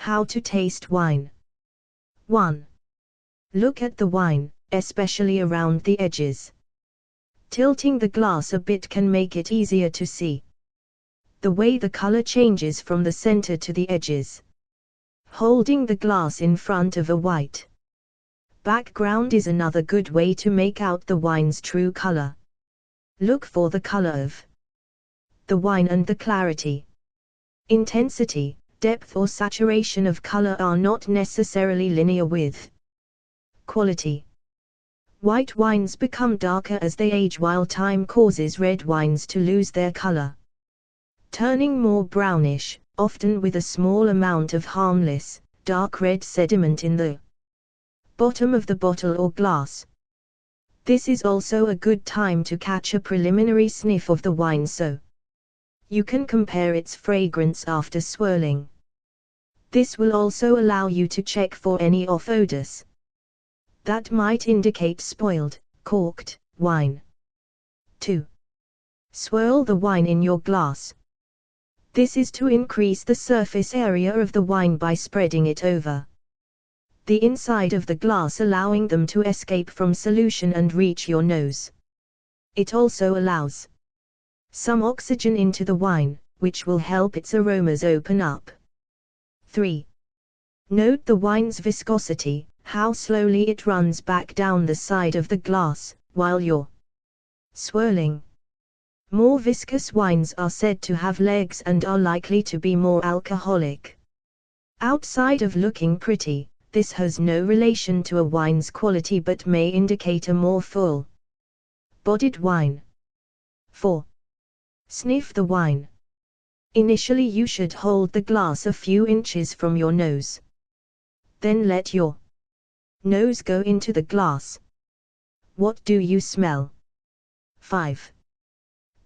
How to taste wine. 1. Look at the wine, especially around the edges. Tilting the glass a bit can make it easier to see the way the color changes from the center to the edges. Holding the glass in front of a white background is another good way to make out the wine's true color. Look for the color of the wine and the clarity. Intensity, depth or saturation of color are not necessarily linear with quality. White wines become darker as they age, while time causes red wines to lose their color, turning more brownish, often with a small amount of harmless, dark red sediment in the bottom of the bottle or glass. This is also a good time to catch a preliminary sniff of the wine so you can compare its fragrance after swirling. This will also allow you to check for any off odors that might indicate spoiled, corked wine. 2. Swirl the wine in your glass. This is to increase the surface area of the wine by spreading it over the inside of the glass, allowing them to escape from solution and reach your nose. It also allows some oxygen into the wine, which will help its aromas open up. 3. Note the wine's viscosity, how slowly it runs back down the side of the glass while you're swirling. More viscous wines are said to have legs and are likely to be more alcoholic. Outside of looking pretty, this has no relation to a wine's quality but may indicate a more full-bodied wine. 4. Sniff the wine. Initially you should hold the glass a few inches from your nose. Then let your nose go into the glass. What do you smell? 5.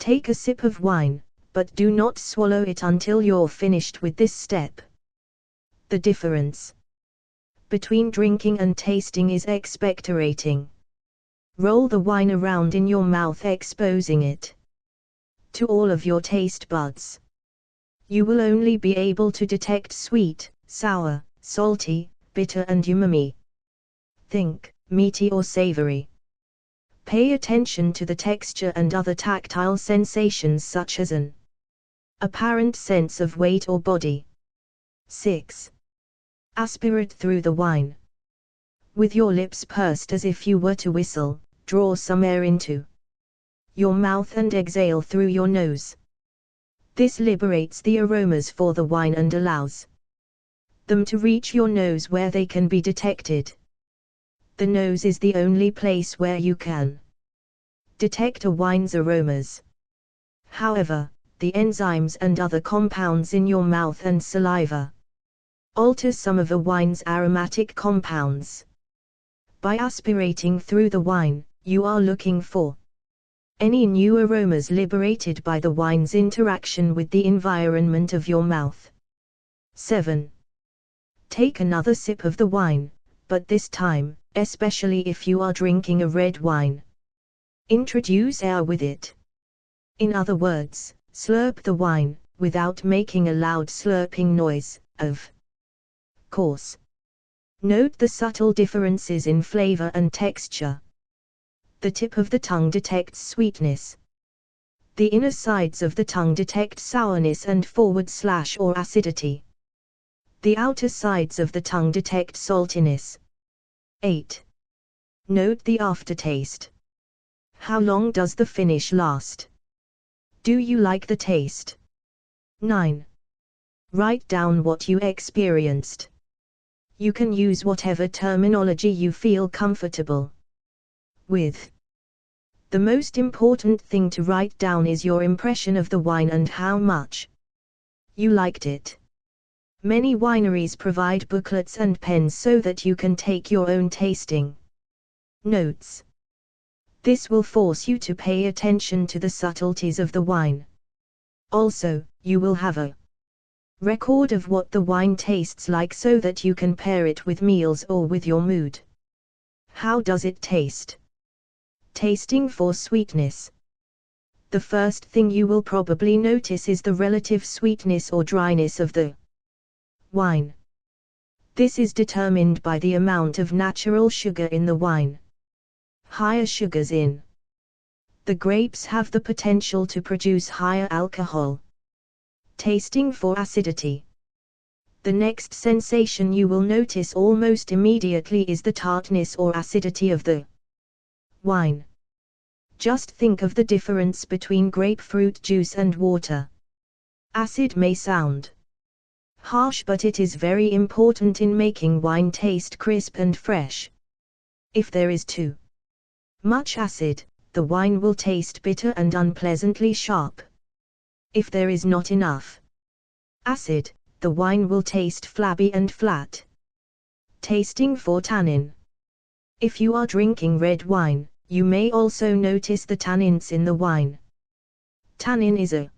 Take a sip of wine, but do not swallow it until you're finished with this step. The difference between drinking and tasting is expectorating. Roll the wine around in your mouth, exposing it to all of your taste buds. You will only be able to detect sweet, sour, salty, bitter and umami. Think meaty or savory. Pay attention to the texture and other tactile sensations such as an apparent sense of weight or body. 6. Aspirate through the wine. With your lips pursed as if you were to whistle, draw some air into your mouth and exhale through your nose. This liberates the aromas for the wine and allows them to reach your nose where they can be detected. The nose is the only place where you can detect a wine's aromas. However, the enzymes and other compounds in your mouth and saliva alter some of a wine's aromatic compounds. By aspirating through the wine, you are looking for any new aromas liberated by the wine's interaction with the environment of your mouth. 7. Take another sip of the wine, but this time, especially if you are drinking a red wine, introduce air with it. In other words, slurp the wine, without making a loud slurping noise, of course. Note the subtle differences in flavor and texture. The tip of the tongue detects sweetness. The inner sides of the tongue detect sourness and / or acidity. The outer sides of the tongue detect saltiness. 8. Note the aftertaste. How long does the finish last? Do you like the taste? 9. Write down what you experienced. You can use whatever terminology you feel comfortable with. The most important thing to write down is your impression of the wine and how much you liked it. Many wineries provide booklets and pens so that you can take your own tasting notes. This will force you to pay attention to the subtleties of the wine. Also, you will have a record of what the wine tastes like so that you can pair it with meals or with your mood. How does it taste? Tasting for sweetness. The first thing you will probably notice is the relative sweetness or dryness of the wine. This is determined by the amount of natural sugar in the wine. Higher sugars in the grapes have the potential to produce higher alcohol. Tasting for acidity. The next sensation you will notice almost immediately is the tartness or acidity of the wine. Just think of the difference between grapefruit juice and water. Acid may sound harsh, but it is very important in making wine taste crisp and fresh. If there is too much acid, the wine will taste bitter and unpleasantly sharp. If there is not enough acid, the wine will taste flabby and flat. Tasting for tannin. If you are drinking red wine, you may also notice the tannins in the wine. Tannin is a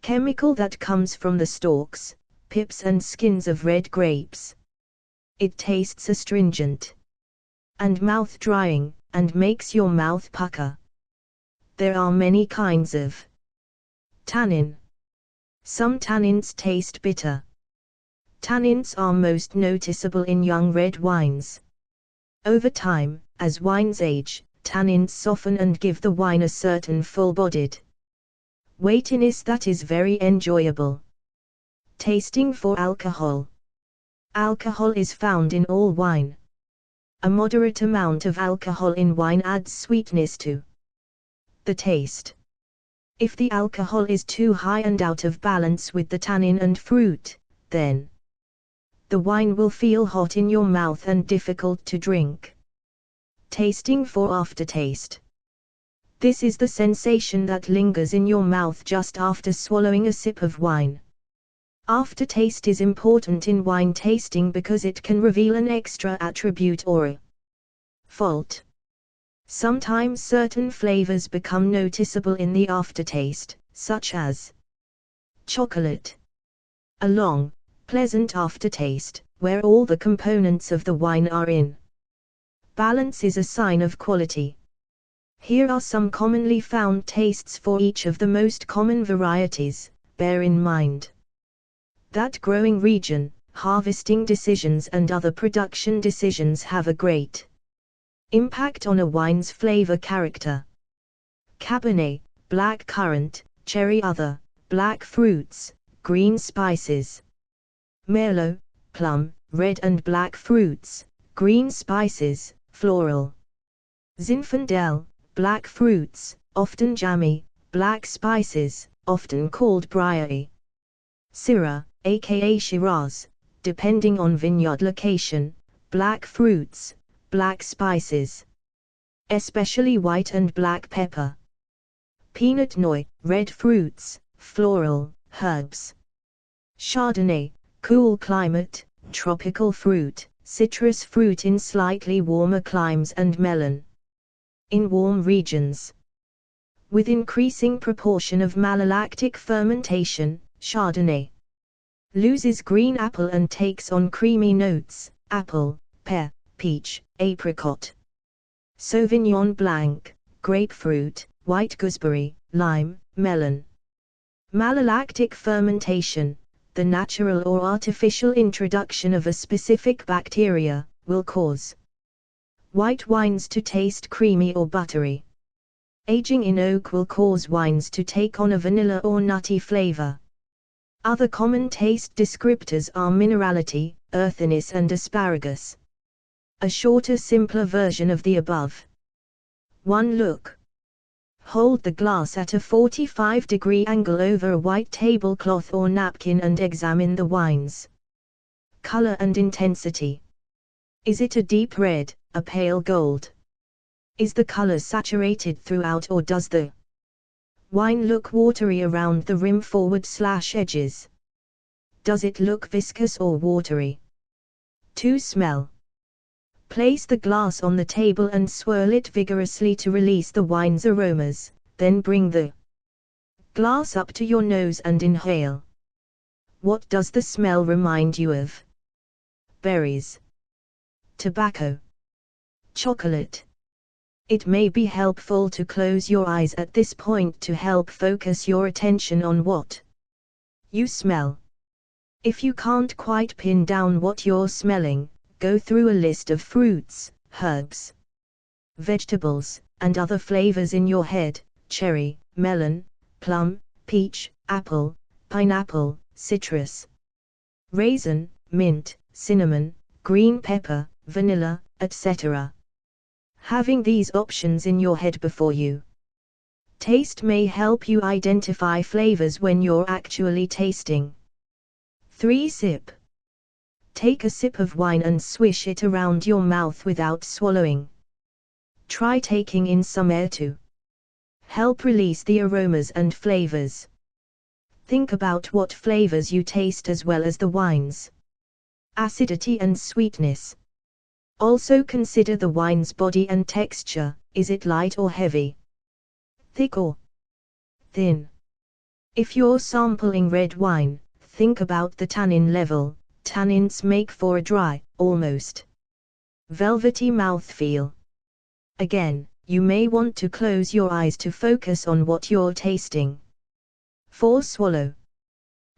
chemical that comes from the stalks, pips and skins of red grapes. It tastes astringent and mouth-drying, and makes your mouth pucker. There are many kinds of tannin. Some tannins taste bitter. Tannins are most noticeable in young red wines. Over time, as wines age, tannins soften and give the wine a certain full-bodied weightiness that is very enjoyable. Tasting for alcohol. Alcohol is found in all wine. A moderate amount of alcohol in wine adds sweetness to the taste. If the alcohol is too high and out of balance with the tannin and fruit, then the wine will feel hot in your mouth and difficult to drink. Tasting for aftertaste. This is the sensation that lingers in your mouth just after swallowing a sip of wine. Aftertaste is important in wine tasting because it can reveal an extra attribute or a fault. Sometimes certain flavors become noticeable in the aftertaste, such as chocolate. A long, pleasant aftertaste, where all the components of the wine are in balance, is a sign of quality. Here are some commonly found tastes for each of the most common varieties. Bear in mind that growing region, harvesting decisions and other production decisions have a great impact on a wine's flavor character. Cabernet, black currant, cherry, other black fruits, green spices. Merlot, plum, red and black fruits, green spices, floral. Zinfandel, black fruits, often jammy, black spices, often called briery. Syrah, aka Shiraz, depending on vineyard location, black fruits, black spices. Especially white and black pepper. Pinot Noir, red fruits, floral, herbs. Chardonnay, cool climate, tropical fruit, citrus fruit in slightly warmer climes, and melon in warm regions. With increasing proportion of malolactic fermentation, Chardonnay loses green apple and takes on creamy notes, apple, pear, peach, apricot. Sauvignon Blanc, grapefruit, white gooseberry, lime, melon. Malolactic fermentation, the natural or artificial introduction of a specific bacteria, will cause white wines to taste creamy or buttery. Aging in oak will cause wines to take on a vanilla or nutty flavor. Other common taste descriptors are minerality, earthiness and asparagus. A shorter, simpler version of the above. 1 Look. Hold the glass at a 45-degree angle over a white tablecloth or napkin and examine the wine's color and intensity. Is it a deep red, a pale gold? Is the color saturated throughout, or does the wine look watery around the rim forward/edges? Does it look viscous or watery? 2 Smell. Place the glass on the table and swirl it vigorously to release the wine's aromas, then bring the glass up to your nose and inhale. What does the smell remind you of? Berries, tobacco, chocolate. It may be helpful to close your eyes at this point to help focus your attention on what you smell. If you can't quite pin down what you're smelling, go through a list of fruits, herbs, vegetables, and other flavors in your head: cherry, melon, plum, peach, apple, pineapple, citrus, raisin, mint, cinnamon, green pepper, vanilla, etc. Having these options in your head before you taste may help you identify flavors when you're actually tasting. 3. Sip. Take a sip of wine and swish it around your mouth without swallowing. Try taking in some air to help release the aromas and flavors. Think about what flavors you taste as well as the wine's acidity and sweetness. Also consider the wine's body and texture: is it light or heavy, thick or thin? If you're sampling red wine, think about the tannin level. Tannins make for a dry, almost velvety mouthfeel. Again, you may want to close your eyes to focus on what you're tasting. 4. Swallow.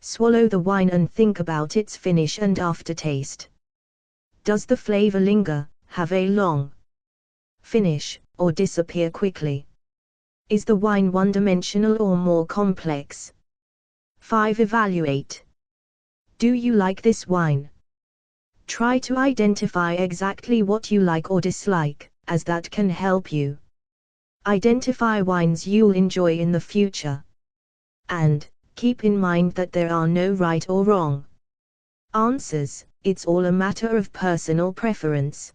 Swallow the wine and think about its finish and aftertaste. Does the flavor linger, have a long finish, or disappear quickly? Is the wine one-dimensional or more complex? 5. Evaluate. Do you like this wine? Try to identify exactly what you like or dislike, as that can help you identify wines you'll enjoy in the future. And keep in mind that there are no right or wrong answers. It's all a matter of personal preference.